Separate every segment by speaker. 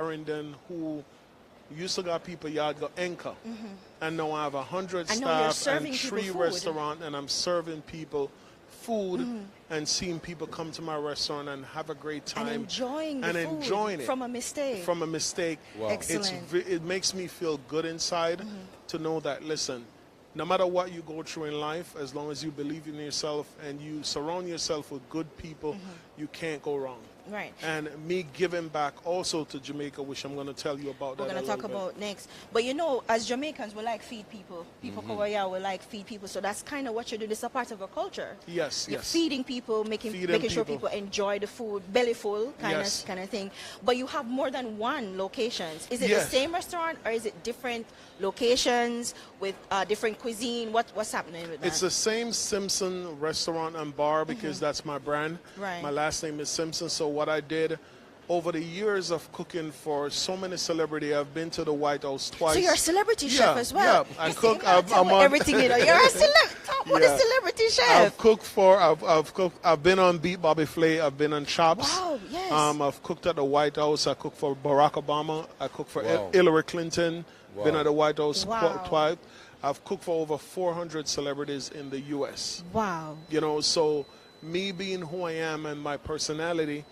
Speaker 1: Clarendon who used to got people yard go anchor. And now I have 100
Speaker 2: I know you're
Speaker 1: staff
Speaker 2: serving
Speaker 1: and
Speaker 2: people
Speaker 1: 3
Speaker 2: food.
Speaker 1: restaurants, and I'm serving people food and seeing people come to my restaurant and have a great time.
Speaker 2: And enjoying the
Speaker 1: and
Speaker 2: food
Speaker 1: enjoying it
Speaker 2: from a mistake.
Speaker 1: From a mistake.
Speaker 3: Wow.
Speaker 2: Excellent.
Speaker 1: It makes me feel good inside to know that, listen, no matter what you go through in life, as long as you believe in yourself and you surround yourself with good people, you can't go wrong.
Speaker 2: Right.
Speaker 1: And me giving back also to Jamaica, which I'm going to tell you about.
Speaker 2: We're going to talk about next. But you know, as Jamaicans, we like feed people. People come over here, we like feed people. So that's kind of what you're doing. It's a part of our culture.
Speaker 1: Yes,
Speaker 2: You're
Speaker 1: yes.
Speaker 2: feeding people, making sure people enjoy the food, belly full kind of thing. But you have more than one locations. Is it the same restaurant or is it different locations with different cuisine? What's happening with that?
Speaker 1: It's the same Simpson restaurant and bar because that's my brand.
Speaker 2: Right.
Speaker 1: My last name is Simpson. So what I did over the years of cooking for so many celebrities, I've been to the White House twice.
Speaker 2: So you're a celebrity chef as well.
Speaker 1: Yeah, I cook.
Speaker 2: I'm on everything. You know, you're a celebrity chef.
Speaker 1: I've been on Beat Bobby Flay. I've been on Chops.
Speaker 2: Wow, yes.
Speaker 1: I've cooked at the White House. I cooked for Barack Obama. I cooked for Hillary Clinton.
Speaker 3: Wow.
Speaker 1: Been at the White House
Speaker 2: Wow.
Speaker 1: twice. I've cooked for over 400 celebrities in the U.S.
Speaker 2: Wow.
Speaker 1: You know, so me being who I am and my personality,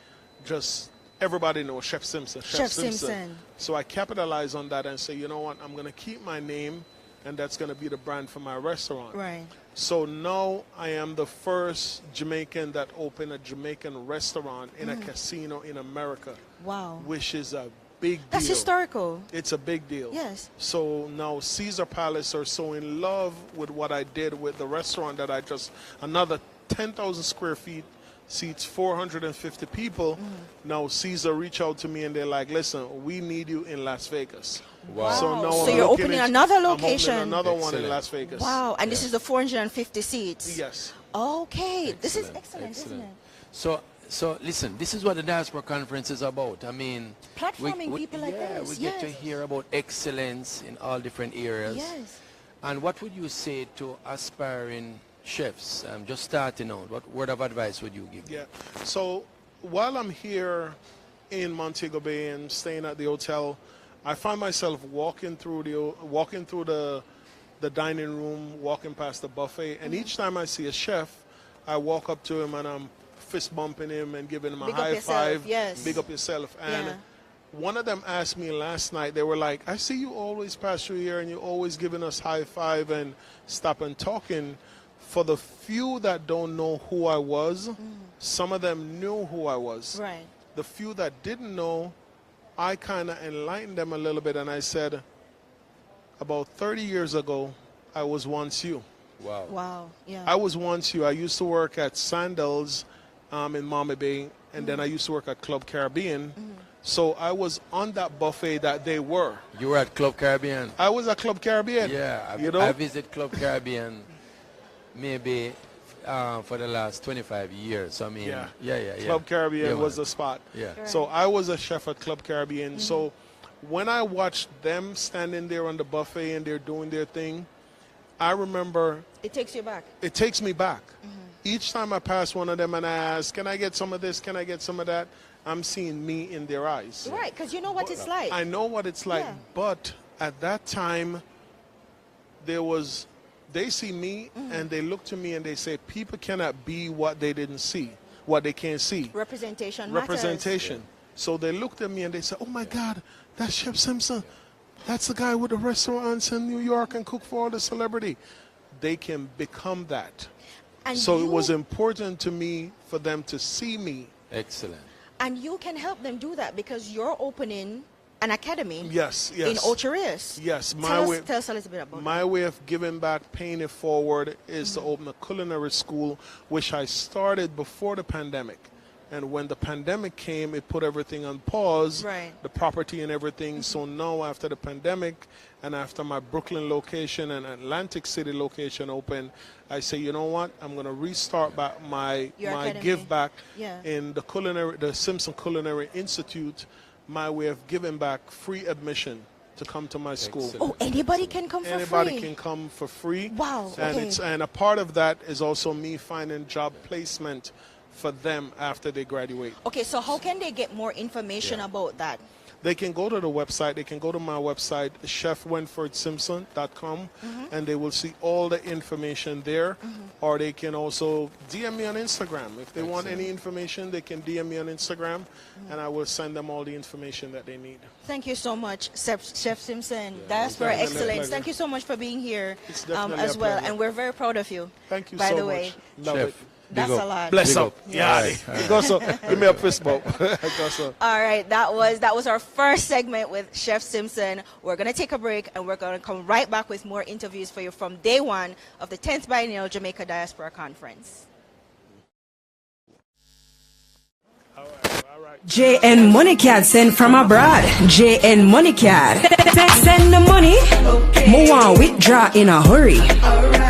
Speaker 1: just everybody knows Chef Simpson.
Speaker 2: Chef Simpson.
Speaker 1: So I capitalize on that and say, you know what, I'm going to keep my name, and that's going to be the brand for my restaurant.
Speaker 2: Right.
Speaker 1: So now I am the first Jamaican that opened a Jamaican restaurant in a casino in America.
Speaker 2: Wow.
Speaker 1: Which is a big deal.
Speaker 2: That's historical.
Speaker 1: It's a big deal.
Speaker 2: Yes.
Speaker 1: So now Caesar Palace are so in love with what I did with the restaurant that I just, another 10,000 square feet, seats 450 people. Now Caesar reach out to me and they're like, listen, we need you in Las Vegas.
Speaker 3: Wow.
Speaker 1: So now
Speaker 2: So you're opening another location.
Speaker 1: I'm opening another one in
Speaker 3: Excellent.
Speaker 1: Las Vegas.
Speaker 2: Wow. And this is the 450 seats.
Speaker 1: Yes.
Speaker 2: Okay. This is excellent, isn't it?
Speaker 3: So listen, this is what the Diaspora Conference is about. I mean,
Speaker 2: Platforming people like this.
Speaker 3: we get to hear about excellence in all different areas.
Speaker 2: Yes.
Speaker 3: And what would you say to aspiring chefs, just starting out? What word of advice would you give?
Speaker 1: Yeah. So while I'm here in Montego Bay and staying at the hotel, I find myself walking through the dining room, walking past the buffet, and each time I see a chef, I walk up to him and I'm fist bumping him and giving him a high five.
Speaker 2: Yes.
Speaker 1: Big up yourself. And one of them asked me last night, they were like, I see you always pass through here and you're always giving us high five and stop and talking. For the few that don't know who I was, some of them knew who I was.
Speaker 2: Right.
Speaker 1: The few that didn't know, I kind of enlightened them a little bit and I said, about 30 years ago, I was once you.
Speaker 3: Wow.
Speaker 2: Wow. Yeah.
Speaker 1: I was once you. I used to work at Sandals in Mama Bay, and then I used to work at Club Caribbean. So I was on that buffet that they were.
Speaker 3: You were at Club Caribbean?
Speaker 1: I was at Club Caribbean.
Speaker 3: Yeah. I visit Club Caribbean maybe for the last 25 years. So, I mean, yeah.
Speaker 1: Club Caribbean was the spot.
Speaker 3: Yeah.
Speaker 2: Right.
Speaker 1: So I was a chef at Club Caribbean. So when I watched them standing there on the buffet and they're doing their thing, I remember
Speaker 2: It takes you back.
Speaker 1: it takes me back. Each time I pass one of them and I ask, can I get some of this? Can I get some of that? I'm seeing me in their eyes.
Speaker 2: Right, because you know what it's like.
Speaker 1: I know what it's like.
Speaker 2: Yeah.
Speaker 1: But at that time, they see me and they look to me and they say, people cannot be what they didn't see, what they can't see.
Speaker 2: Representation matters.
Speaker 1: Representation. So they looked at me and they said, oh my God, that's Chef Simpson. That's the guy with the restaurants in New York and cook for all the celebrity. They can become that.
Speaker 2: And
Speaker 1: so it was important to me for them to see me.
Speaker 3: Excellent.
Speaker 2: And you can help them do that because you're opening an academy
Speaker 1: Yes.
Speaker 2: in Ocharis.
Speaker 1: Yes.
Speaker 2: Tell us a little bit about
Speaker 1: my way of giving back, paying it forward is to open a culinary school, which I started before the pandemic. And when the pandemic came, it put everything on pause,
Speaker 2: Right.
Speaker 1: the property and everything. So now after the pandemic and after my Brooklyn location and Atlantic City location open, I say, you know what? I'm going to restart back my
Speaker 2: academy.
Speaker 1: give back
Speaker 2: Yeah.
Speaker 1: in the Simpson Culinary Institute, my way of giving back free admission to come to my school.
Speaker 3: Excellent.
Speaker 2: Oh, anybody can come for
Speaker 1: Anybody
Speaker 2: free?
Speaker 1: can come for free.
Speaker 2: Wow,
Speaker 1: And
Speaker 2: okay.
Speaker 1: and a part of that is also me finding job placement for them after they graduate.
Speaker 2: Okay, so how can they get more information about that?
Speaker 1: they can go to the website. They can go to my website, chefwentfordsimpson.com, and they will see all the information there. Or they can also DM me on Instagram. If they want any information, they can DM me on Instagram, and I will send them all the information that they need.
Speaker 2: Thank you so much, Chef Simpson. Diaspora Excellence. Thank you so much for being here as well. And we're very proud of you.
Speaker 1: Thank you
Speaker 2: by
Speaker 1: so
Speaker 2: the
Speaker 1: much.
Speaker 2: way.
Speaker 1: Love
Speaker 3: Chef.
Speaker 1: it.
Speaker 2: That's a lot.
Speaker 1: Bless
Speaker 3: Big
Speaker 1: up.
Speaker 3: up.
Speaker 1: Yeah. Give me a fist bump.
Speaker 2: All right, that was our first segment with Chef Simpson. We're going to take a break, and we're going to come right back with more interviews for you from day one of the 10th Biennial Jamaica Diaspora Conference.
Speaker 4: JN MoneyCard sent from abroad. JN MoneyCard. Send the money. Mo want withdraw in a hurry.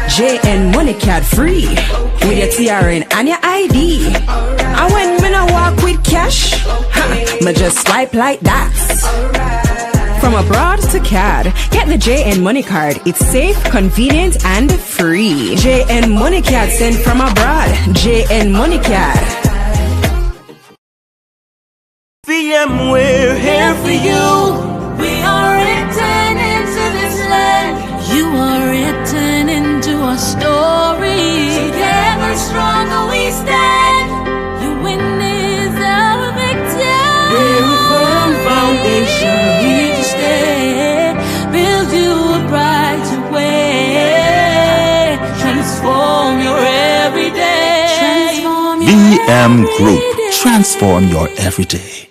Speaker 4: JN MoneyCard free. With your TRN and your ID. And when me no walk with cash, me just swipe like that. From abroad to CAD, get the JN Money Card. It's safe, convenient, and free. JN Money Card sent from abroad. JN Money Card.
Speaker 5: VM, we're here for you. We are written into this land. You are written into our story. Together stronger we stand. Your win is our victory. We're a firm foundation here to stay. Build you a brighter way. Transform your everyday. Transform your
Speaker 6: VM Group. Transform your everyday.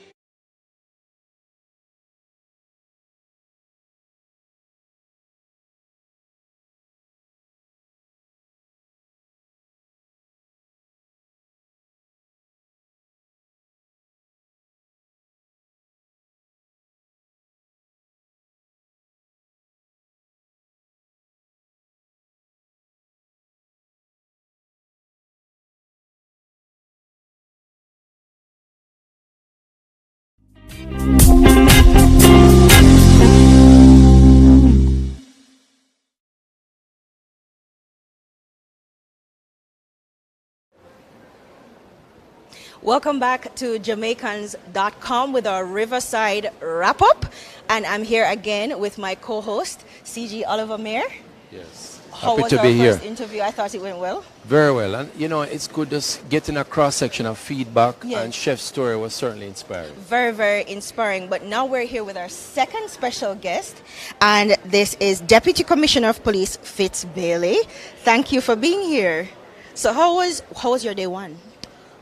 Speaker 2: Welcome back to Jamaicans.com with our Riverside wrap-up. And I'm here again with my co-host, CG Oliver Mayer.
Speaker 3: Yes.
Speaker 2: How
Speaker 3: Happy
Speaker 2: was
Speaker 3: to
Speaker 2: our
Speaker 3: be
Speaker 2: first
Speaker 3: here.
Speaker 2: interview? I thought it went well.
Speaker 3: Very well. And, you know, it's good just getting a cross-section of feedback.
Speaker 2: Yes.
Speaker 3: And Chef's story was certainly inspiring.
Speaker 2: Very, very inspiring. But now we're here with our second special guest. And this is Deputy Commissioner of Police, Fitz Bailey. Thank you for being here. So how was your day one?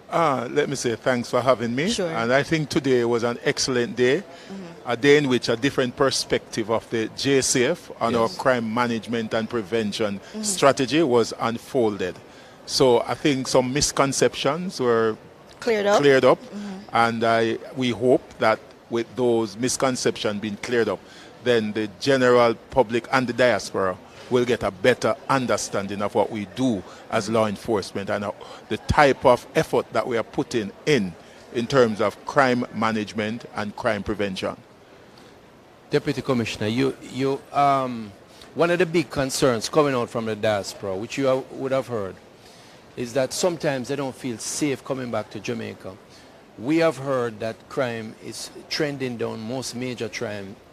Speaker 7: Let me say thanks for having me.
Speaker 2: Sure.
Speaker 7: And I think today was an excellent day, a day in which a different perspective of the JCF on our crime management and prevention strategy was unfolded. So I think some misconceptions were
Speaker 2: Cleared up.
Speaker 7: And we hope that with those misconceptions being cleared up, then the general public and the diaspora will get a better understanding of what we do as law enforcement and the type of effort that we are putting in terms of crime management and crime prevention.
Speaker 3: Deputy Commissioner, you one of the big concerns coming out from the diaspora, which you would have heard, is that sometimes they don't feel safe coming back to Jamaica. We have heard that crime is trending down. Most major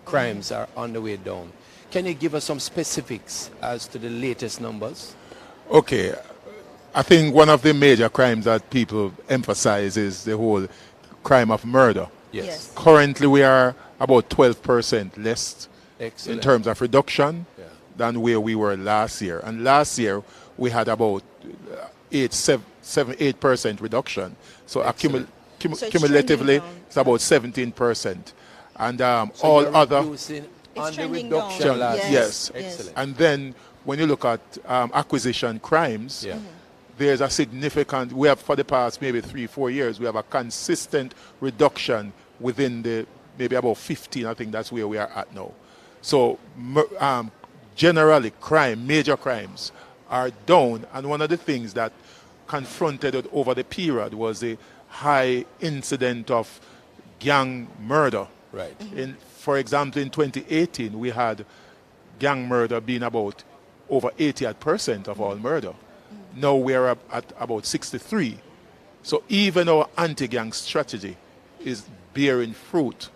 Speaker 3: crimes are on the way down. Can you give us some specifics as to the latest numbers?
Speaker 7: Okay. I think one of the major crimes that people emphasize is the whole crime of murder.
Speaker 3: Yes.
Speaker 7: Currently, we are about 12% less
Speaker 3: Excellent.
Speaker 7: in terms of reduction than where we were last year. And last year, we had about 8% reduction. So cumulatively, it's about 17%. And
Speaker 3: So
Speaker 7: all
Speaker 3: you're
Speaker 7: other...
Speaker 3: reducing on the
Speaker 2: trending
Speaker 3: reduction
Speaker 2: down.
Speaker 3: last year.
Speaker 7: Yes.
Speaker 3: Excellent.
Speaker 7: And then when you look at acquisition crimes, there's a significant, we have for the past maybe 3-4 years, we have a consistent reduction within the maybe about 15, I think that's where we are at now. So generally major crimes are down, and one of the things that confronted it over the period was the high incident of gang murder.
Speaker 3: Right.
Speaker 7: For example, in 2018, we had gang murder being about over 80% of all murder. Now we're up at about 63. So even our anti-gang strategy is bearing fruit.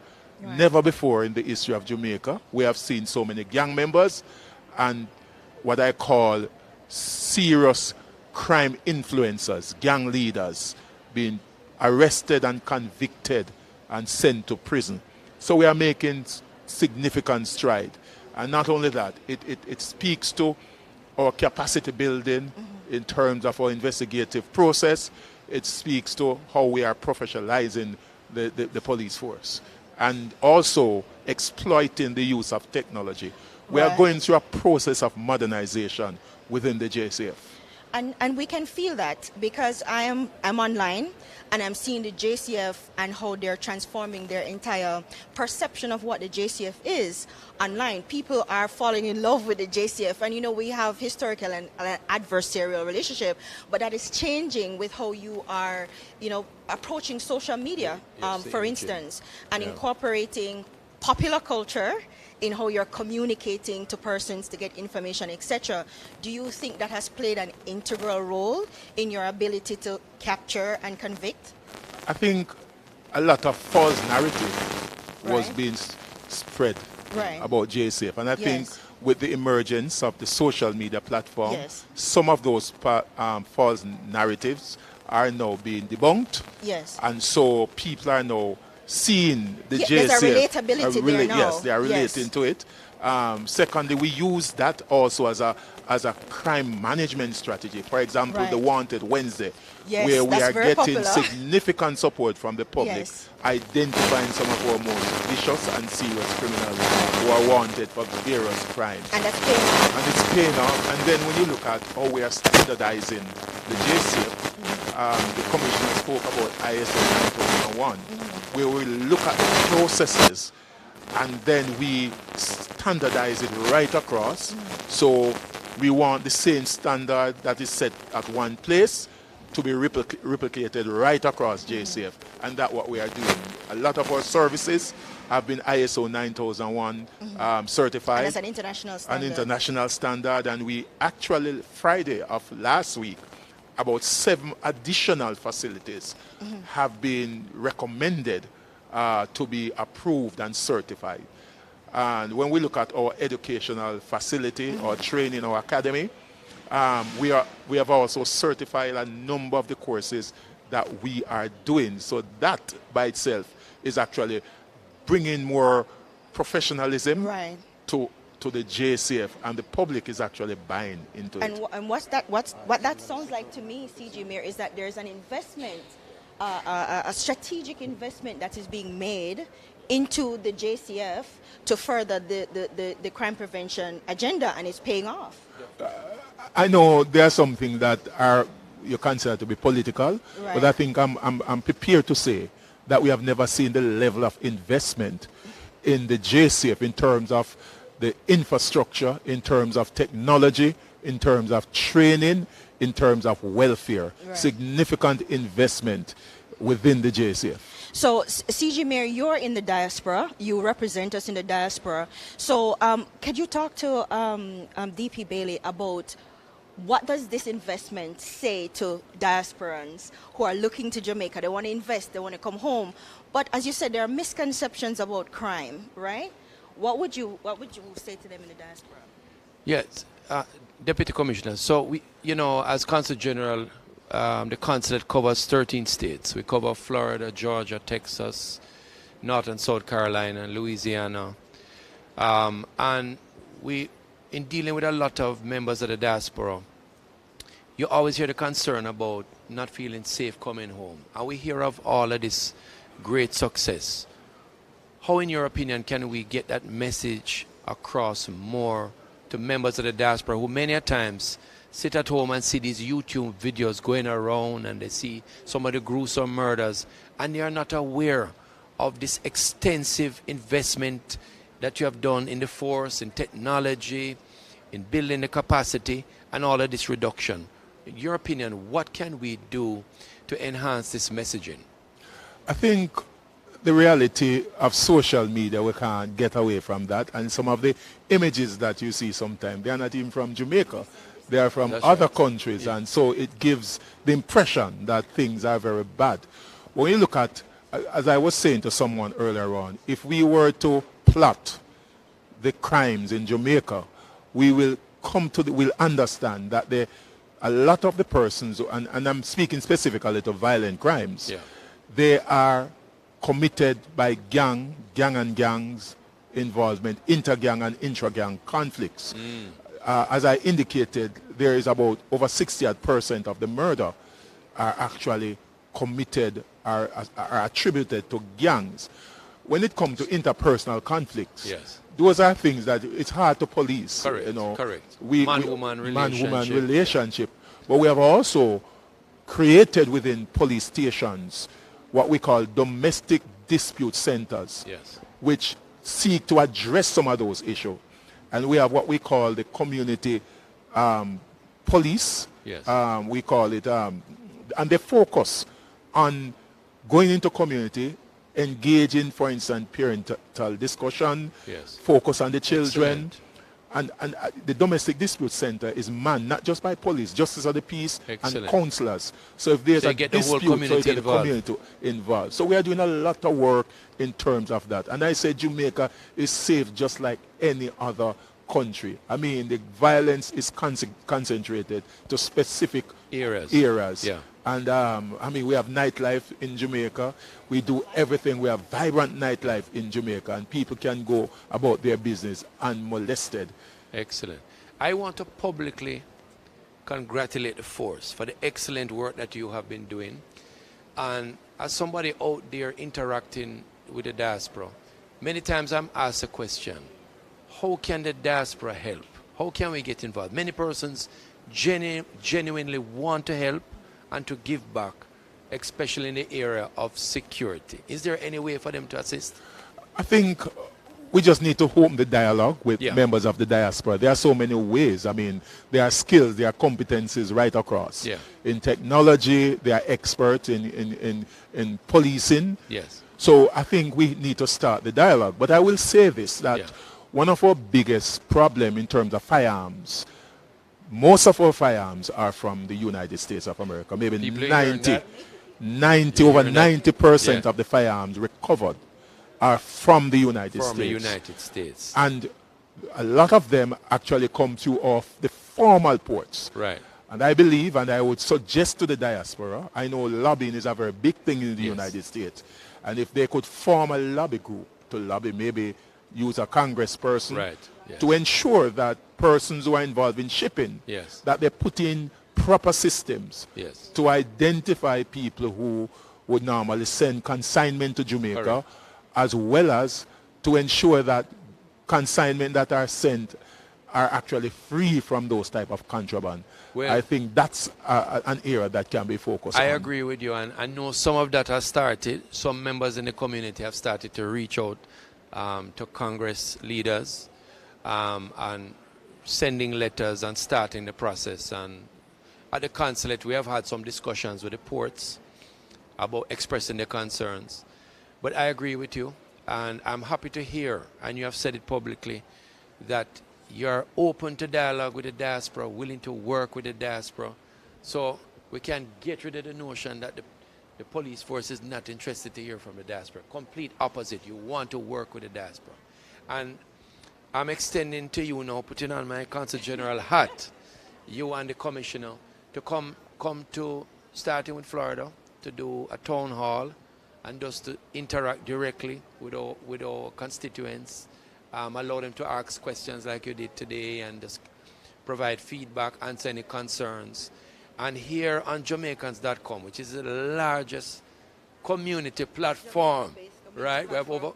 Speaker 2: Right.
Speaker 7: Never before in the history of Jamaica we have seen so many gang members and what I call serious crime influencers, gang leaders, being arrested and convicted and sent to prison. So we are making significant stride. And not only that, it speaks to our capacity building in terms of our investigative process. It speaks to how we are professionalizing the police force and also exploiting the use of technology. We are going through a process of modernization within the JCF.
Speaker 2: And we can feel that because I'm online and I'm seeing the JCF and how they're transforming their entire perception of what the JCF is online. People are falling in love with the JCF, and you know we have historical and adversarial relationship, but that is changing with how you are, you know, approaching social media, for instance, and incorporating popular culture in how you're communicating to persons to get information, etc. Do you think that has played an integral role in your ability to capture and convict?
Speaker 7: I think a lot of false narrative was being spread about JCF, and I think with the emergence of the social media platform, some of those false narratives are now being debunked. And so people are now seeing the JCF.
Speaker 2: There's a relatability there now.
Speaker 7: Yes, they are relating to it. Secondly, we use that also as a crime management strategy. For example, the Wanted Wednesday, where we are getting significant support from the public, identifying some of our most vicious and serious criminals who are wanted for various crimes.
Speaker 2: And that's paying off.
Speaker 7: And it's paying off. And then when you look at how we are standardizing the JCF, the Commissioner spoke about ISO 9001, where we look at the processes and then we standardize it right across. So we want the same standard that is set at one place to be replicated right across JCF. And that's what we are doing. A lot of our services have been ISO 9001 certified.
Speaker 2: And that's an international standard.
Speaker 7: An international standard. And we actually, Friday of last week, about 7 additional facilities have been recommended to be approved and certified. And when we look at our educational facility, our training, our academy, we have also certified a number of the courses that we are doing. So that by itself is actually bringing more professionalism to the JCF, and the public is actually buying into it.
Speaker 2: And what that sounds like to me, CG Mayor, is that there's an investment, a strategic investment that is being made into the JCF to further the crime prevention agenda, and it's paying off.
Speaker 7: I know there are some things that you consider to be political, but I think I'm prepared to say that we have never seen the level of investment in the JCF in terms of the infrastructure, in terms of technology, in terms of training, in terms of welfare. Significant investment within the JCF.
Speaker 2: So, CG Mayor, you're in the diaspora. You represent us in the diaspora. So, could you talk to DP Bailey about what does this investment say to diasporans who are looking to Jamaica? They want to invest, they want to come home. But as you said, there are misconceptions about crime, right? What would you say to them in the diaspora?
Speaker 3: Yes, Deputy Commissioner. So we, as Consul General, the consulate covers 13 states. We cover Florida, Georgia, Texas, North and South Carolina, and Louisiana. And we, in dealing with a lot of members of the diaspora, you always hear the concern about not feeling safe coming home. And we hear of all of this great success. How, in your opinion, can we get that message across more to members of the diaspora who many a times sit at home and see these YouTube videos going around and they see some of the gruesome murders and they are not aware of this extensive investment that you have done in the force, in technology, in building the capacity and all of this reduction? In your opinion, what can we do to enhance this messaging?
Speaker 7: I think the reality of social media, we can't get away from that. And some of the images that you see sometimes, they are not even from Jamaica. They are from other countries. And so it gives the impression that things are very bad. When you look at as I was saying to someone earlier on, if we were to plot the crimes in Jamaica, we will we'll understand that a lot of the persons, and I'm speaking specifically to violent crimes, they are committed by gang and gangs involvement, inter-gang and intra-gang conflicts. As I indicated, there is about over 60% of the murder are actually committed, are attributed to gangs. When it comes to interpersonal conflicts, those are things that it's hard to police.
Speaker 3: Correct,
Speaker 7: you know.
Speaker 3: correct.
Speaker 7: Man-woman relationship. But we have also created within police stations what we call domestic dispute centers, which seek to address some of those issues. And we have what we call the community police. We call it, and they focus on going into community, engaging, for instance, parental discussion, focus on the children. And the domestic dispute center is manned not just by police, justice of the peace, and councillors. So if there's a dispute, so you get the community involved. So we are doing a lot of work in terms of that. And I say Jamaica is safe just like any other country. I mean, the violence is concentrated to specific areas. And I mean, we have nightlife in Jamaica. We do everything. We have vibrant nightlife in Jamaica, and people can go about their business unmolested.
Speaker 3: Excellent. I want to publicly congratulate the force for the excellent work that you have been doing. And as somebody out there interacting with the diaspora, many times I'm asked a question: how can the diaspora help? How can we get involved? Many persons genuinely want to help and to give back, especially in the area of security. Is there any way for them to assist?
Speaker 7: I think we just need to open the dialogue with members of the diaspora. There are so many ways. I mean, there are skills, there are competencies right across. In technology, they are experts in policing. So I think we need to start the dialogue. But I will say this, that one of our biggest problems in terms of firearms, most of our firearms are from the United States of America. Maybe over 90% of the firearms recovered are from the United States. And a lot of them actually come through off the formal ports. And I believe, and I would suggest to the diaspora, I know lobbying is a very big thing in the United States. And if they could form a lobby group to lobby, maybe use a congressperson to ensure that persons who are involved in shipping, that they put in proper systems to identify people who would normally send consignment to Jamaica, as well as to ensure that consignment that are sent are actually free from those type of contraband. Well, I think that's an area that can be focused on.
Speaker 3: I agree with you, and I know some of that has started. Some members in the community have started to reach out to Congress leaders and sending letters and starting the process. And at the consulate, we have had some discussions with the ports about expressing their concerns. But I agree with you, and I'm happy to hear, and you have said it publicly, that you're open to dialogue with the diaspora, willing to work with the diaspora, so we can get rid of the notion that the police force is not interested to hear from the diaspora. Complete opposite. You want to work with the diaspora. And I'm extending to you now, putting on my Consul General hat, you and the Commissioner, to come to, starting with Florida, to do a town hall and just to interact directly with our constituents, allow them to ask questions like you did today and just provide feedback, answer any concerns. And here on Jamaicans.com, which is the largest community platform, right? We have over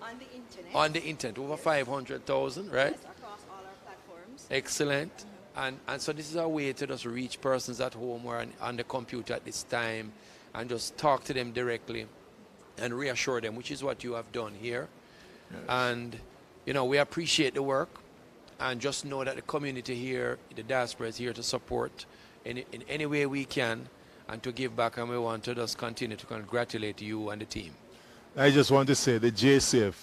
Speaker 3: on the internet over 500,000, right?
Speaker 2: Yes, across all our platforms.
Speaker 3: Excellent. And so this is a way to just reach persons at home or on the computer at this time and just talk to them directly and reassure them, which is what you have done here. Yes. And, you know, we appreciate the work, and just know that the community here, the diaspora, is here to support in any way we can and to give back, and we want to just continue to congratulate you and the team.
Speaker 7: I just want to say the JCF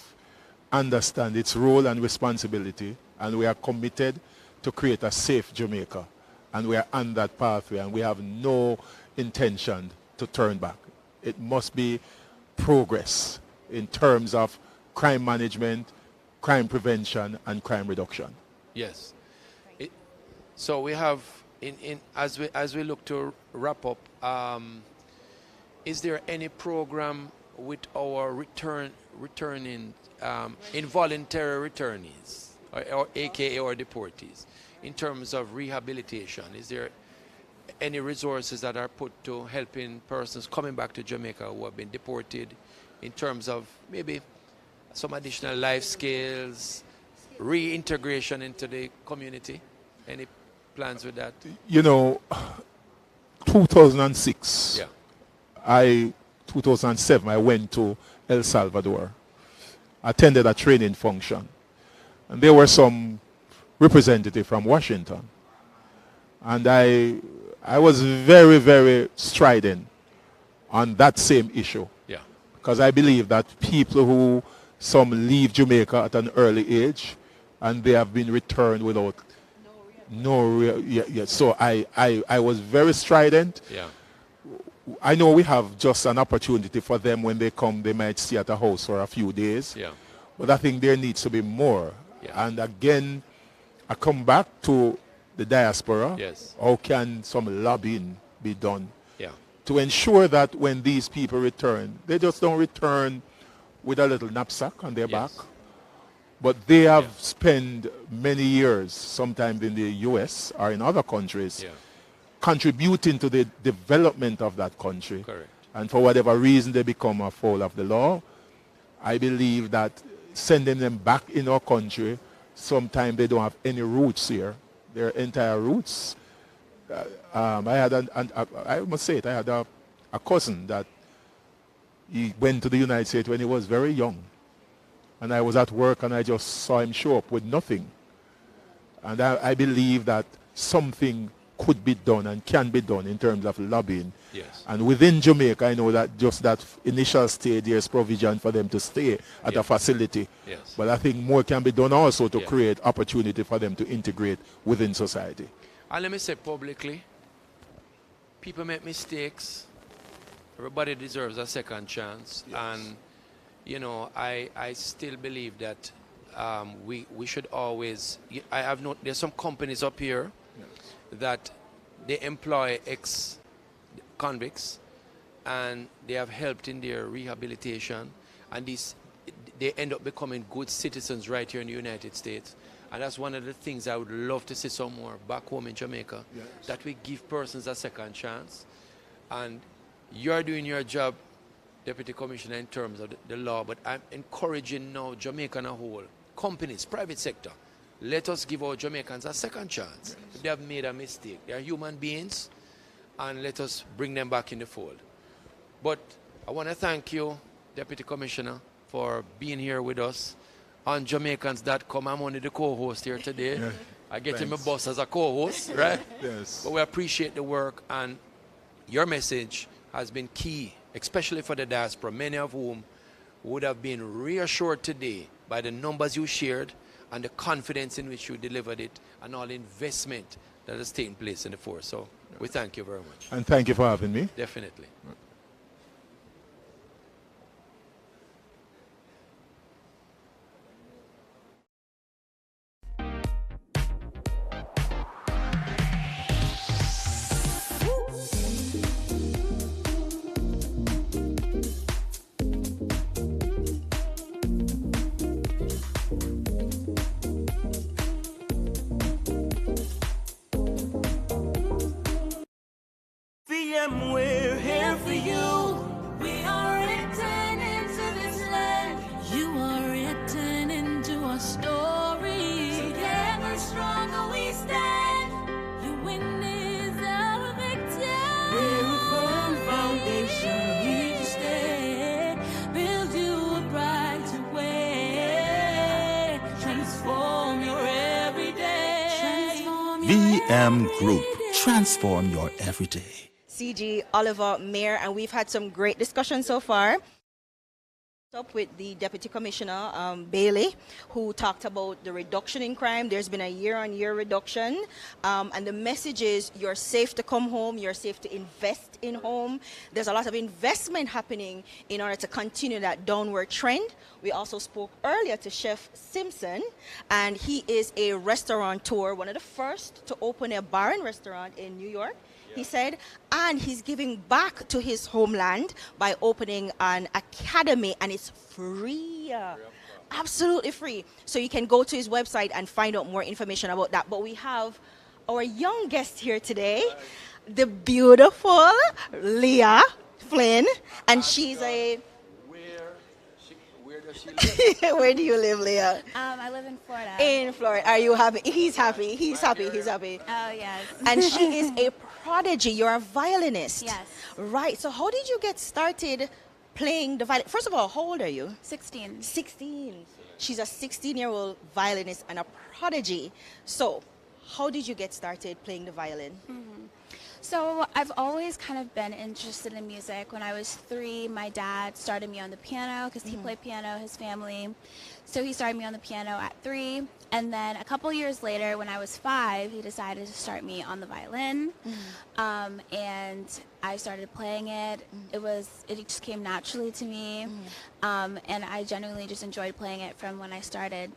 Speaker 7: understand its role and responsibility, and we are committed to create a safe Jamaica, and we are on that pathway, and we have no intention to turn back. It must be progress in terms of crime management, crime prevention, and crime reduction.
Speaker 3: Yes. So we have, as we look to wrap up, is there any program with our returning involuntary returnees, or AKA or deportees, in terms of rehabilitation? Is there any resources that are put to helping persons coming back to Jamaica who have been deported, in terms of maybe some additional life skills, reintegration into the community? Any plans with that?
Speaker 7: 2006,
Speaker 3: Yeah.
Speaker 7: 2007, I went to El Salvador, attended a training function, and there were some representatives from Washington, and I was very, very strident on that same issue.
Speaker 3: Yeah.
Speaker 7: Because I believe that people who some leave Jamaica at an early age and they have been returned without so I was very strident.
Speaker 3: Yeah.
Speaker 7: I know we have just an opportunity for them when they come, they might stay at a house for a few days.
Speaker 3: Yeah.
Speaker 7: But I think there needs to be more.
Speaker 3: Yeah.
Speaker 7: And again, I come back to the diaspora.
Speaker 3: Yes.
Speaker 7: How can some lobbying be done
Speaker 3: Yeah.
Speaker 7: to ensure that when these people return, they just don't return with a little knapsack on their back, but they have spent many years, sometimes in the US or in other countries, contributing to the development of that country.
Speaker 3: Correct.
Speaker 7: And for whatever reason they become a foul of the law, I believe that sending them back in our country, sometimes they don't have any roots here, their entire roots. I must say it, I had a cousin that he went to the United States when he was very young. And I was at work and I just saw him show up with nothing. And I believe that something could be done and can be done in terms of lobbying.
Speaker 3: Yes.
Speaker 7: And within Jamaica, I know that just that initial stay, there's provision for them to stay at a facility.
Speaker 3: Yes.
Speaker 7: But I think more can be done also to create opportunity for them to integrate within society.
Speaker 3: And let me say publicly, people make mistakes. Everybody deserves a second chance.
Speaker 7: Yes.
Speaker 3: And, I still believe that we should always, there's some companies up here that they employ ex-convicts and they have helped in their rehabilitation, and they end up becoming good citizens right here in the United States. And that's one of the things I would love to see some more back home in Jamaica, that we give persons a second chance. And you're doing your job, Deputy Commissioner, in terms of the law, but I'm encouraging now Jamaica as a whole, companies, private sector, let us give our Jamaicans a second chance. If they have made a mistake, they are human beings, and let us bring them back in the fold. But I want to thank you, Deputy Commissioner, for being here with us on Jamaicans.com. I'm only the co-host here today. I get in my boss as a co-host, right?
Speaker 7: Yes.
Speaker 3: But we appreciate the work, and your message has been key, especially for the diaspora, many of whom would have been reassured today by the numbers you shared and the confidence in which you delivered it and all the investment that has taken place in the force. So we thank you very much.
Speaker 7: And thank you for having me.
Speaker 3: Definitely.
Speaker 5: We're here for you. We are written into this land. You are written into our story. Together stronger we stand. Your win is our victory. We're a firm foundation. Here to stay. Build you a brighter way. Transform your everyday.
Speaker 6: VM Group. Transform your everyday.
Speaker 2: CG, Oliver, Mayor, and we've had some great discussions so far. Up with the Deputy Commissioner Bailey, who talked about the reduction in crime. There's been a year-on-year reduction, and the message is you're safe to come home, you're safe to invest in home. There's a lot of investment happening in order to continue that downward trend. We also spoke earlier to Chef Simpson, and he is a restaurateur, one of the first to open a bar and restaurant in New York. He said, and he's giving back to his homeland by opening an academy, and it's free. Absolutely free. So you can go to his website and find out more information about that. But we have our young guest here today, the beautiful Leah Flynn, and she's a... Where does she live? Where do you live, Leah?
Speaker 8: I live in Florida.
Speaker 2: In Florida. Are you happy? He's happy. He's happy. He's happy.
Speaker 8: Oh, yes.
Speaker 2: And she is a prodigy. You're a violinist.
Speaker 8: Yes.
Speaker 2: Right. So how did you get started playing the violin? First of all, how old are you?
Speaker 8: 16.
Speaker 2: 16. She's a 16-year-old violinist and a prodigy. So how did you get started playing the violin?
Speaker 8: So I've always kind of been interested in music. When I was 3, my dad started me on the piano because he played piano, his family. So he started me on the piano at 3. And then a couple years later, when I was 5, he decided to start me on the violin. And I started playing it. It just came naturally to me. And I genuinely just enjoyed playing it from when I started.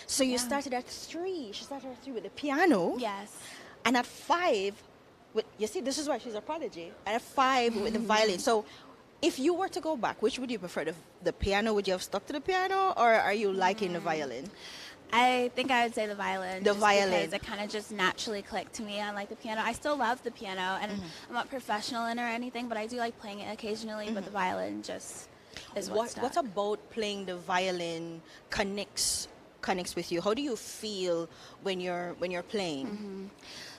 Speaker 8: So
Speaker 2: you started at 3. She started at 3 with the piano.
Speaker 8: Yes.
Speaker 2: And at 5, you see, this is why she's a prodigy. And at 5 with the violin. So if you were to go back, which would you prefer? The piano? Would you have stuck to the piano, or are you liking the violin?
Speaker 8: I think I would say the violin.
Speaker 2: The violin.
Speaker 8: Because it kind of just naturally clicked to me. I like the piano. I still love the piano, and I'm not professional in it or anything, but I do like playing it occasionally. But the violin just is what stuck.
Speaker 2: What about playing the violin connects with you? How do you feel when you're playing?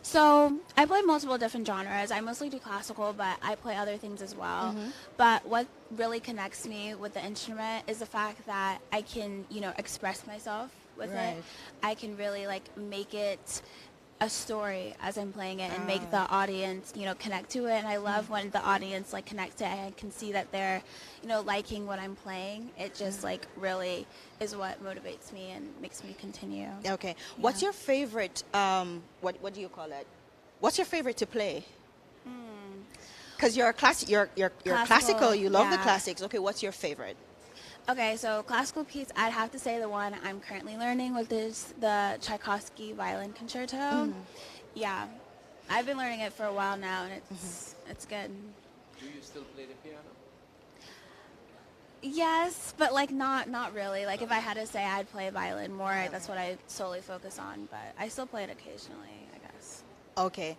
Speaker 8: So I play multiple different genres. I mostly do classical, but I play other things as well. But what really connects me with the instrument is the fact that I can, express myself with it. I can really make it a story as I'm playing it and make the audience, connect to it. And I love when the audience connects to it and can see that they're, liking what I'm playing. It just really is what motivates me and makes me continue.
Speaker 2: Okay. What's your favorite, what do you call it? What's your favorite to play? Because you're classical, you love the classics. Okay, what's your favorite?
Speaker 8: Okay, so classical piece, I'd have to say the one I'm currently learning, which is the Tchaikovsky Violin Concerto. Yeah, I've been learning it for a while now, and it's good.
Speaker 3: Do you still play the piano?
Speaker 8: Yes, but not really. If I had to say I'd play violin more, that's what I solely focus on, but I still play it occasionally, I guess.
Speaker 2: Okay.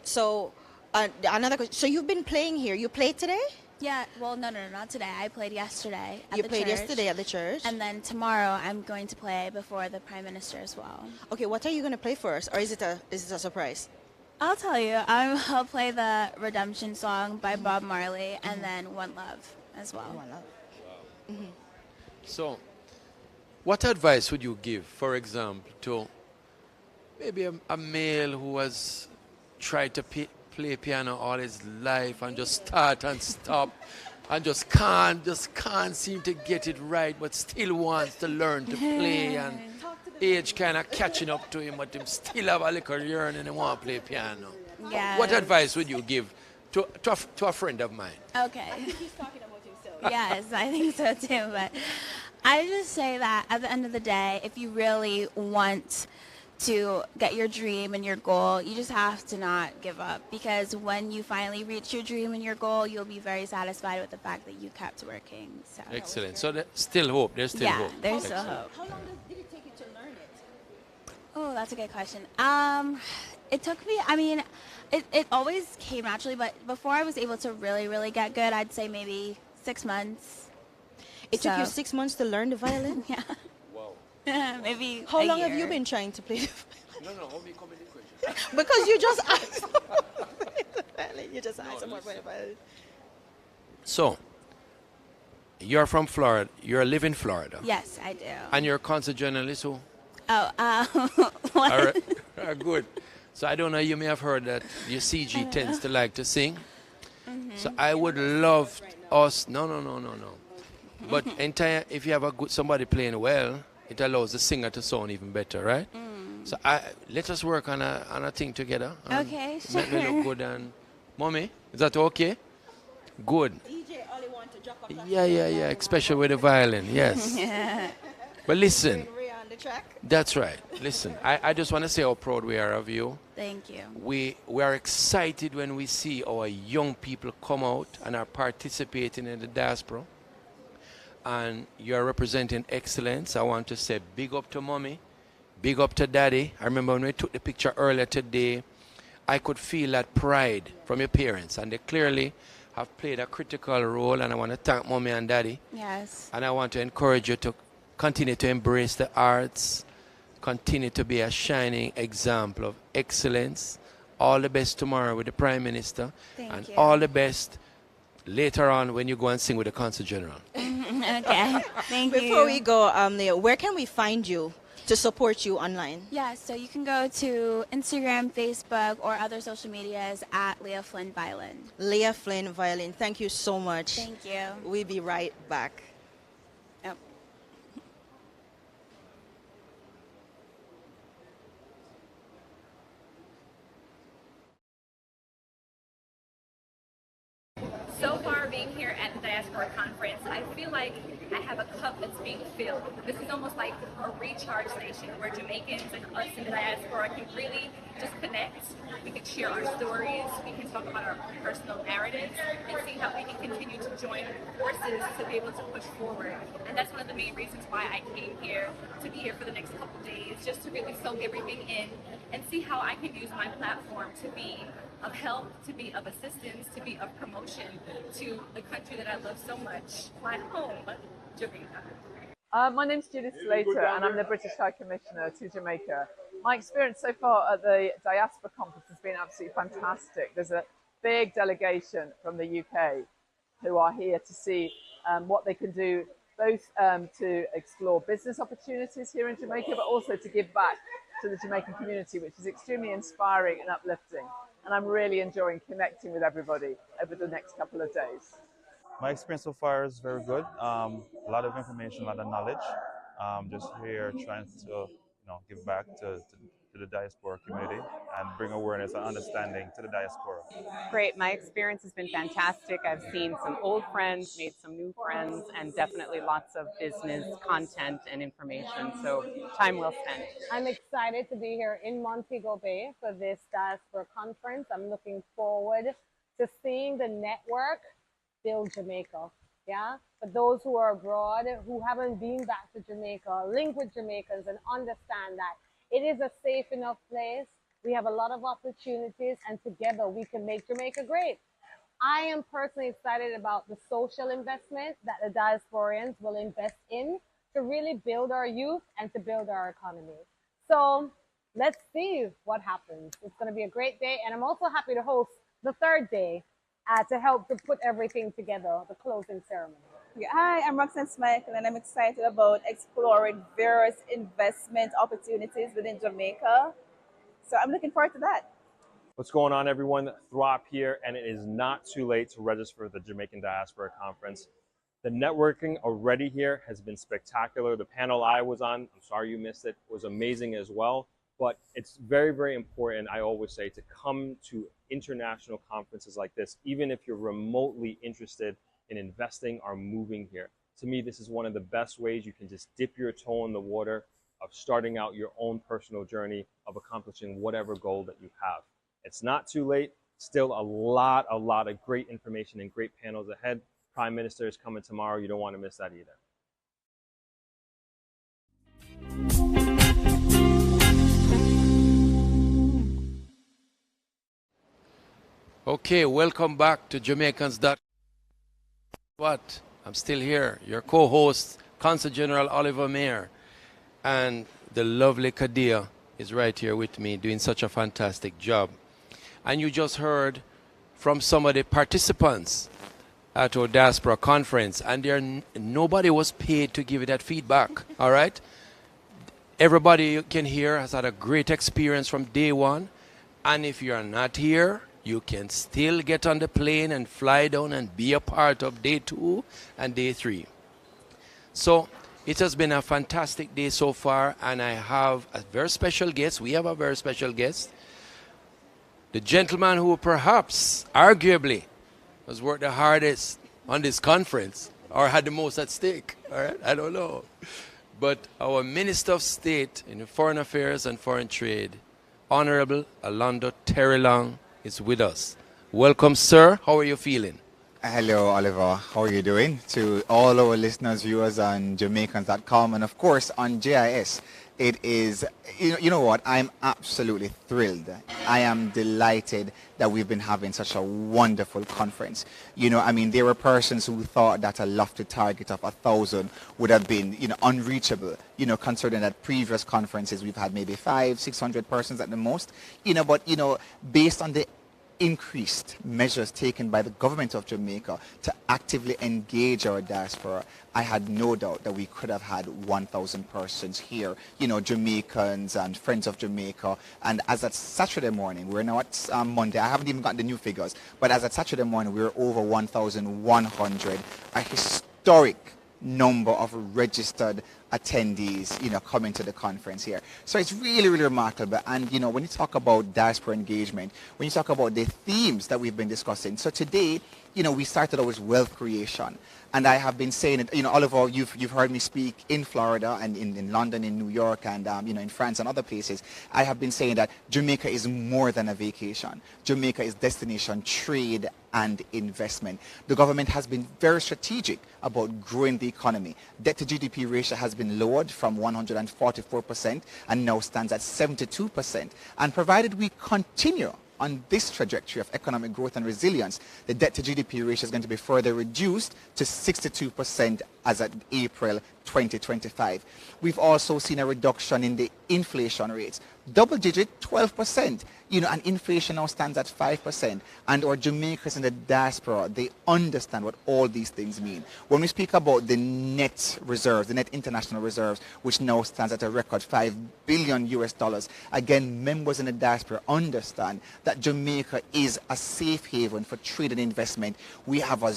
Speaker 2: So another question. So you've been playing here. You played today?
Speaker 8: Yeah, well, no, not today. I played yesterday at the church.
Speaker 2: You played yesterday at the church?
Speaker 8: And then tomorrow I'm going to play before the Prime Minister as well.
Speaker 2: Okay, what are you going to play for us? Or is it a surprise?
Speaker 8: I'll tell you. I'll play the Redemption song by Bob Marley and then One Love as well.
Speaker 2: One Love.
Speaker 3: Wow. So, what advice would you give, for example, to maybe a male who has tried to play piano all his life and just start and stop and just can't seem to get it right, but still wants to learn to play, and age kind of catching up to him, but him still have a little yearning and want to play piano?
Speaker 8: Yeah.
Speaker 3: What advice would you give to a friend of mine?
Speaker 8: Okay.
Speaker 2: I think he's talking about himself.
Speaker 8: Yes, I think so too. But I just say that at the end of the day, if you really want to get your dream and your goal, you just have to not give up, because when you finally reach your dream and your goal, you'll be very satisfied with the fact that you kept working. So.
Speaker 3: Excellent. So there's still hope. There's still hope.
Speaker 8: There's still hope.
Speaker 2: How long did it take you to learn it?
Speaker 8: Oh, that's a good question. It took me, it always came naturally, but before I was able to really, really get good, I'd say maybe 6 months.
Speaker 2: It took you 6 months to learn the violin?
Speaker 8: Yeah. Maybe.
Speaker 2: How long have you been trying to play the violin?
Speaker 3: No, hold me come in the question.
Speaker 2: Because you just asked. You just asked about the violin.
Speaker 3: So, you're from Florida. You live in Florida.
Speaker 8: Yes, I do.
Speaker 3: And you're a concert journalist who?
Speaker 8: Oh, what?
Speaker 3: All right. Good. So I don't know, you may have heard that your CG tends to like to sing. So I would love us, no. But if you have somebody playing well, it allows the singer to sound even better, right? So let us work on a thing together.
Speaker 8: Okay, sure.
Speaker 3: Make me look good. And Mommy, is that okay? Good.
Speaker 2: DJ only want to drop a
Speaker 3: Yeah, especially with the violin, yes. But listen, that's right. Listen, I just want to say how proud we are of you.
Speaker 8: Thank you.
Speaker 3: We are excited when we see our young people come out and are participating in the diaspora. And you are representing excellence. I want to say big up to Mommy, big up to Daddy. I remember when we took the picture earlier today, I could feel that pride from your parents, and they clearly have played a critical role, and I want to thank Mommy and Daddy.
Speaker 8: Yes.
Speaker 3: And I want to encourage you to continue to embrace the arts, continue to be a shining example of excellence. All the best tomorrow with the Prime Minister.
Speaker 8: Thank you.
Speaker 3: All the best later on when you go and sing with the Consul General.
Speaker 8: Okay, thank you.
Speaker 2: Before we go, Leah, where can we find you to support you online?
Speaker 8: Yeah, so you can go to Instagram, Facebook, or other social medias at Leah Flynn Violin.
Speaker 2: Leah Flynn Violin. Thank you so much.
Speaker 8: Thank you.
Speaker 2: We'll be right back.
Speaker 8: Yep.
Speaker 9: So far, being here at the Diaspora Conference, I feel like I have a cup that's being filled. This is almost like a recharge station where Jamaicans and us in the diaspora can really just connect. We can share our stories, we can talk about our personal narratives, and see how we can continue to join forces to be able to push forward. And that's one of the main reasons why I came here, to be here for the next couple days, just to really soak everything in and see how I can use my platform to be of help, to be of assistance, to be of promotion to the country that I love so much, my home, Jamaica.
Speaker 10: My name's Judith Slater and I'm the British High Commissioner to Jamaica. My experience so far at the Diaspora Conference has been absolutely fantastic. There's a big delegation from the UK who are here to see what they can do, both to explore business opportunities here in Jamaica, but also to give back to the Jamaican community, which is extremely inspiring and uplifting. And I'm really enjoying connecting with everybody over the next couple of days.
Speaker 11: My experience so far is very good. A lot of information, a lot of knowledge. Just here trying to give back to the diaspora community and bring awareness and understanding to the diaspora.
Speaker 12: Great. My experience has been fantastic. I've seen some old friends, made some new friends, and definitely lots of business content and information. So time well spent.
Speaker 13: I'm excited to be here in Montego Bay for this Diaspora Conference. I'm looking forward to seeing the network build Jamaica. Yeah, for those who are abroad, who haven't been back to Jamaica, link with Jamaicans and understand that it is a safe enough place. We have a lot of opportunities and together we can make Jamaica great. I am personally excited about the social investment that the diasporians will invest in to really build our youth and to build our economy. So let's see what happens. It's going to be a great day. And I'm also happy to host the third day to help to put everything together, the closing ceremony.
Speaker 14: Hi, I'm Roxanne Schmeichel, and I'm excited about exploring various investment opportunities within Jamaica. So I'm looking forward to that.
Speaker 15: What's going on, everyone? Throp here, and it is not too late to register for the Jamaican Diaspora Conference. The networking already here has been spectacular. The panel I was on, I'm sorry you missed it, was amazing as well. But it's very, very important, I always say, to come to international conferences like this, even if you're remotely interested in investing or moving here. To me, this is one of the best ways you can just dip your toe in the water of starting out your own personal journey of accomplishing whatever goal that you have. It's not too late. Still a lot of great information and great panels ahead. Prime Minister is coming tomorrow. You don't want to miss that either.
Speaker 3: Okay, welcome back to Jamaicans. What? I'm still here. Your co-host, Consul General Oliver Mayer, and the lovely Kadia is right here with me doing such a fantastic job. And you just heard from some of the participants at our Diaspora Conference, and nobody was paid to give you that feedback, all right? Everybody you can hear has had a great experience from day one, and if you're not here, you can still get on the plane and fly down and be a part of day 2 and day 3. So it has been a fantastic day so far, and I have a very special guest. We have a very special guest. The gentleman who perhaps, arguably, has worked the hardest on this conference or had the most at stake. All right, I don't know. But our Minister of State in Foreign Affairs and Foreign Trade, Honorable Alondo Terong, is with us. Welcome, sir. How are you feeling?
Speaker 16: Hello, Oliver. How are you doing? To all our listeners, viewers on Jamaicans.com and, of course, on JIS. It is, you know what, I'm absolutely thrilled. I am delighted that we've been having such a wonderful conference. There were persons who thought that a lofty target of 1,000 would have been, unreachable, considering that previous conferences we've had maybe 500-600 persons at the most, but based on the increased measures taken by the government of Jamaica to actively engage our diaspora, I had no doubt that we could have had 1,000 persons here, Jamaicans and friends of Jamaica. And as at Saturday morning, we're now at Monday, I haven't even got the new figures, but as at Saturday morning, we're over 1,100, a historic number of registered attendees, coming to the conference here. So it's really, really remarkable. And, when you talk about diaspora engagement, when you talk about the themes that we've been discussing, so today, we started out with wealth creation. And I have been saying it, Oliver, you've heard me speak in Florida and in London, in New York, and, in France and other places. I have been saying that Jamaica is more than a vacation. Jamaica is destination, trade, and investment. The government has been very strategic about growing the economy. Debt to GDP ratio has been lowered from 144% and now stands at 72%. And provided we continue on this trajectory of economic growth and resilience, the debt to GDP ratio is going to be further reduced to 62% as at April 2025. We've also seen a reduction in the inflation rates, double digit 12%, and inflation now stands at 5%. And our Jamaicans in the diaspora, they understand what all these things mean. When we speak about the net reserves, the net international reserves, which now stands at a record $5 billion US, again, members in the diaspora understand that Jamaica is a safe haven for trade and investment. We have a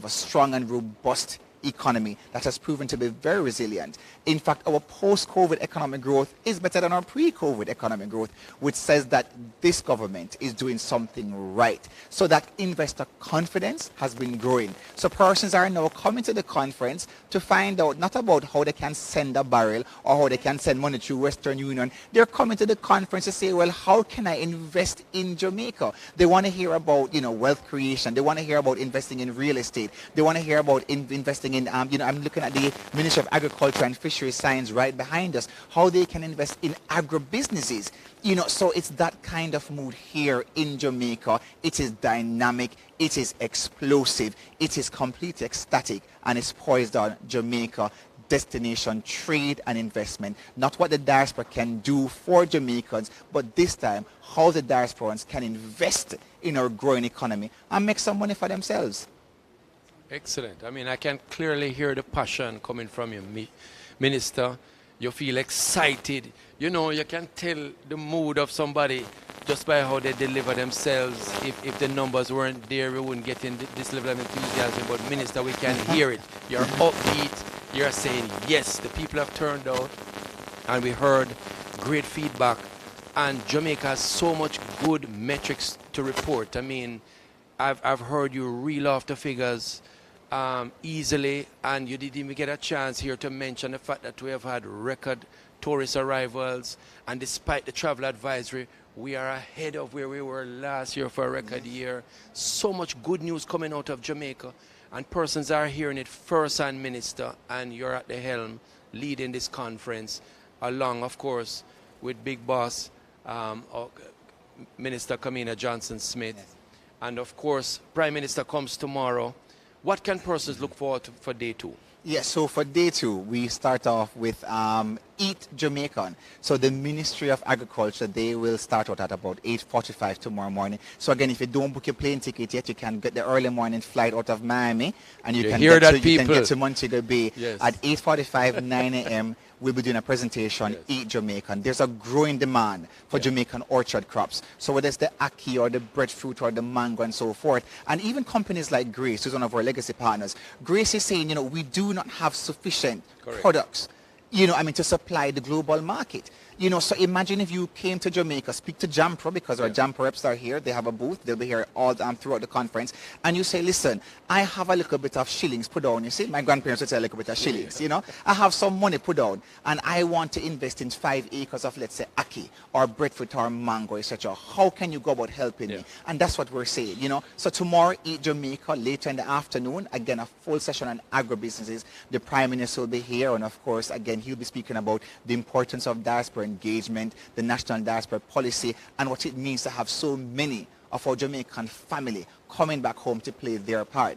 Speaker 16: strong and robust economy that has proven to be very resilient. In fact, our post-COVID economic growth is better than our pre-COVID economic growth, which says that this government is doing something right. So that investor confidence has been growing. So persons are now coming to the conference to find out not about how they can send a barrel or how they can send money through Western Union. They're coming to the conference to say, well, how can I invest in Jamaica? They want to hear about, wealth creation. They want to hear about investing in real estate. They want to hear about investing in, I'm looking at the Ministry of Agriculture and Fisheries Science right behind us, how they can invest in agro-businesses. So it's that kind of mood here in Jamaica. It is dynamic, it is explosive, it is completely ecstatic, and it's poised on Jamaica, destination, trade and investment. Not what the diaspora can do for Jamaicans, but this time how the diasporans can invest in our growing economy and make some money for themselves.
Speaker 3: Excellent. I can clearly hear the passion coming from you, Minister. You feel excited. You can tell the mood of somebody just by how they deliver themselves. If the numbers weren't there, we wouldn't get in this level of enthusiasm. But Minister, we can hear it. You're upbeat. You're saying, yes, the people have turned out. And we heard great feedback. And Jamaica has so much good metrics to report. I've heard you reel off the figures easily, and you didn't even get a chance here to mention the fact that we have had record tourist arrivals, and despite the travel advisory, we are ahead of where we were last year for a record year. So much good news coming out of Jamaica, and persons are hearing it firsthand, Minister, and you're at the helm leading this conference, along, of course, with Big Boss, Minister Kamina Johnson-Smith. Yes. And of course, Prime Minister comes tomorrow. What can persons look forward to for day two?
Speaker 16: Yes, so for day two, we start off with Eat Jamaican. So the Ministry of Agriculture, they will start out at about 8:45 tomorrow morning. So again, if you don't book your plane ticket yet, you can get the early morning flight out of Miami, and you can get to Montego Bay. Yes. At 8:45, 9 a.m. will be doing a presentation, Eat Jamaican. There's a growing demand for Jamaican orchard crops. So whether it's the ackee or the breadfruit or the mango and so forth, and even companies like Grace, who's one of our legacy partners, Grace is saying, we do not have sufficient products, to supply the global market. So imagine if you came to Jamaica, speak to Jampro, because our Jampro reps are here. They have a booth. They'll be here all throughout the conference. And you say, listen, I have a little bit of shillings put down. You see, my grandparents would say a little bit of shillings, I have some money put down, and I want to invest in 5 acres of, let's say, ackee or breadfruit or mango, etc. How can you go about helping me? And that's what we're saying, So tomorrow, Eat Jamaica, later in the afternoon, again, a full session on agribusinesses. The Prime Minister will be here, and of course, again, he'll be speaking about the importance of diaspora engagement, the national diaspora policy, and what it means to have so many of our Jamaican family coming back home to play their part.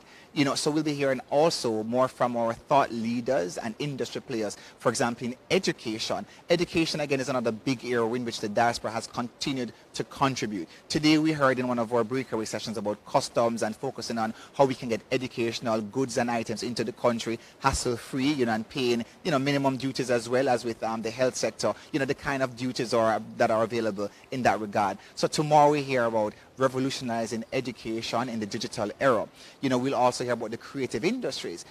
Speaker 16: So we'll be hearing also more from our thought leaders and industry players. For example, in education. Education, again, is another big area in which the diaspora has continued to contribute. Today, we heard in one of our breakaway sessions about customs and focusing on how we can get educational goods and items into the country hassle-free, and paying, minimum duties as well as with the health sector, the kind of duties that are available in that regard. So tomorrow we hear about revolutionizing education in the digital era. We'll also hear about the creative industries.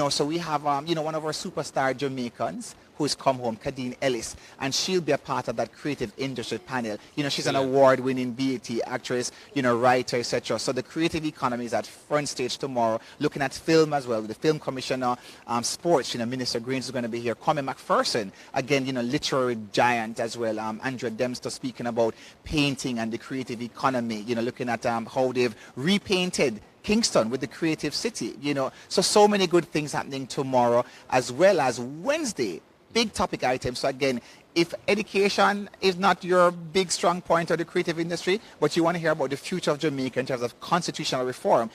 Speaker 16: So we have, one of our superstar Jamaicans who's come home, Kadeen Ellis, and she'll be a part of that creative industry panel. She's an award-winning BET actress, writer, etc. So the creative economy is at front stage tomorrow, looking at film as well, with the film commissioner, sports, Minister Greens is going to be here. Kwame McPherson, again, literary giant as well. Andrea Dempster speaking about painting and the creative economy, looking at how they've repainted Kingston with the creative city, so many good things happening tomorrow, as well as Wednesday, big topic items. So again, if education is not your big strong point of the creative industry, but you want to hear about the future of Jamaica in terms of constitutional reform,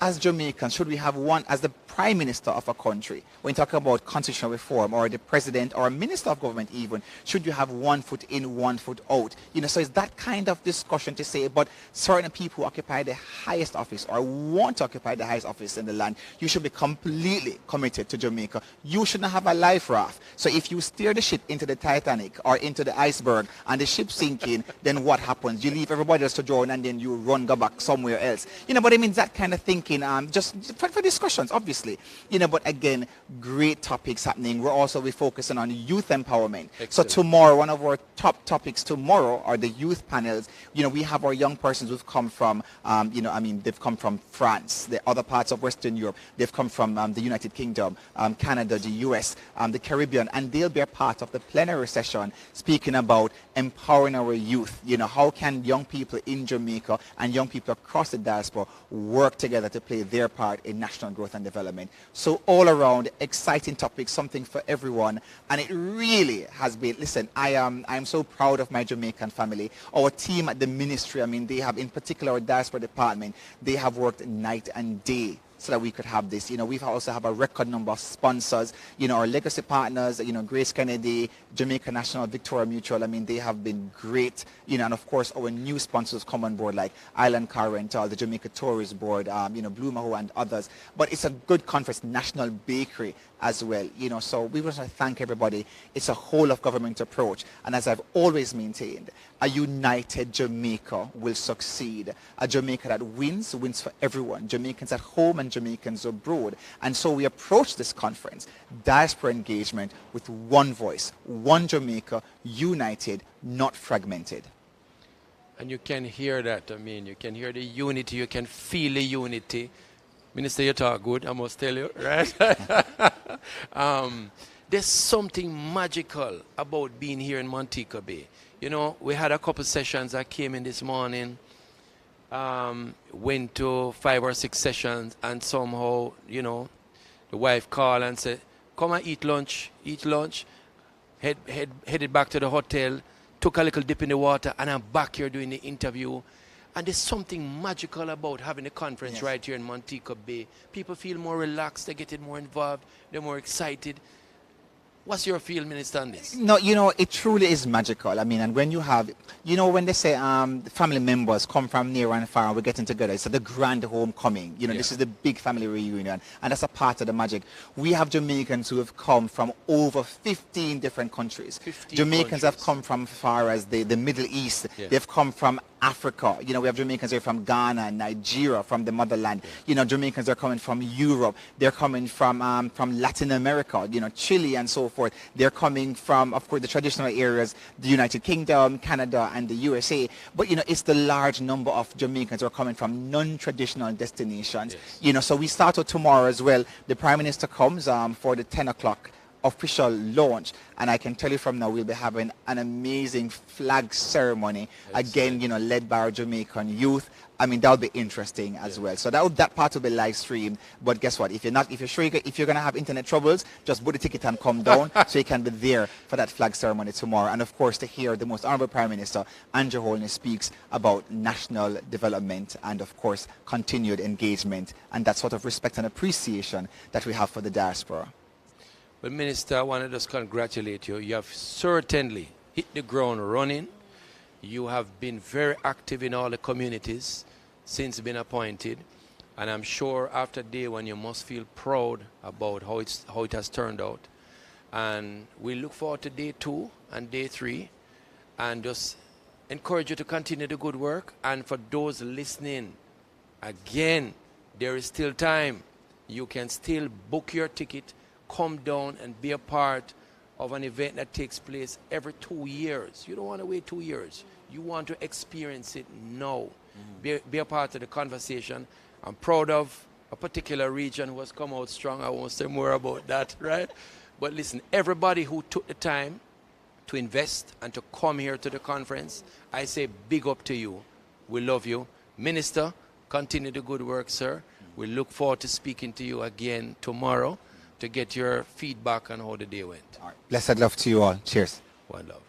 Speaker 16: as Jamaicans, should we have one as the prime minister of a country? When you talk about constitutional reform, or the president or a minister of government even, should you have 1 foot in, 1 foot out? So it's that kind of discussion to say, but certain people who occupy the highest office or want to occupy the highest office in the land, you should be completely committed to Jamaica. You shouldn't have a life raft. So if you steer the ship into the Titanic or into the iceberg and the ship sinking, then what happens? You leave everybody else to drown and then you go back somewhere else. But I mean, that kind of thinking, just for discussions, obviously. But again, great topics happening. We're focusing on youth empowerment. Excellent. So tomorrow, one of our top topics tomorrow are the youth panels. We have our young persons who've come from, they've come from France, the other parts of Western Europe. They've come from the United Kingdom, Canada, the US, the Caribbean, and they'll be a part of the plenary session speaking about empowering our youth. How can young people in Jamaica and young people across the diaspora work together to play their part in national growth and development? So all around, exciting topics, something for everyone. And it really has been, listen, I'm so proud of my Jamaican family. Our team at the ministry, they have, in particular our diaspora department, they have worked night and day so that we could have this. We also have a record number of sponsors, our legacy partners, Grace Kennedy, Jamaica National, Victoria Mutual. They have been great, and of course our new sponsors come on board like Island Car Rental, the Jamaica Tourist Board, Blue Maho and others. But it's a good conference, National Bakery as well, so we want to thank everybody. It's a whole of government approach, and as I've always maintained, a united Jamaica will succeed. A Jamaica that wins for everyone, Jamaicans at home and Jamaicans abroad. And so we approach this conference, diaspora engagement, with one voice, one Jamaica, united, not fragmented.
Speaker 3: And you can hear that. You can hear the unity, you can feel the unity. Minister, you talk good, I must tell you, right? There's something magical about being here in Montego Bay. We had a couple sessions. I came in this morning, went to 5 or 6 sessions, and somehow, the wife called and said, come and eat lunch, headed back to the hotel, took a little dip in the water, and I'm back here doing the interview. And there's something magical about having a conference right here in Montego Bay. People feel more relaxed, they get more involved, they're more excited. What's your feel, Minister, on this?
Speaker 16: No, it truly is magical. I mean, and when you have, when they say family members come from near and far and we're getting together, it's the grand homecoming. This is the big family reunion, and that's a part of the magic. We have Jamaicans who have come from over 15 different countries. Jamaicans have come from far as the Middle East. Yeah. They've come from Africa. We have Jamaicans here from Ghana, Nigeria, from the motherland. Jamaicans are coming from Europe. They're coming from Latin America, Chile and so forth. They're coming from, of course, the traditional areas, the United Kingdom, Canada, and the USA. But, it's the large number of Jamaicans who are coming from non-traditional destinations. Yes. So we start out tomorrow as well. The Prime Minister comes for the 10 o'clock official launch, and I can tell you from now we'll be having an amazing flag ceremony, again, led by our Jamaican youth. I mean, that'll be interesting as well. So that part will be live streamed. But guess what? If you're gonna have internet troubles, just book the ticket and come down so you can be there for that flag ceremony tomorrow. And of course, to hear the most honorable Prime Minister, Andrew Holness, speaks about national development and of course continued engagement and that sort of respect and appreciation that we have for the diaspora.
Speaker 3: Well, Minister, I want to just congratulate you. You have certainly hit the ground running. You have been very active in all the communities since being appointed. And I'm sure after day one you must feel proud about how it has turned out. And we look forward to day 2 and day 3 and just encourage you to continue the good work. And for those listening, again, there is still time. You can still book your ticket, come down and be a part of an event that takes place every 2 years. You don't want to wait 2 years. You want to experience it now. Be a part of the conversation. I'm proud of a particular region who has come out strong. I won't say more about that, right? But listen, everybody who took the time to invest and to come here to the conference, I say big up to you. We love you. Minister, continue the good work, sir. We look forward to speaking to you again tomorrow to get your feedback on how the day went.
Speaker 16: All right. Blessed love to you all. Cheers.
Speaker 3: One love.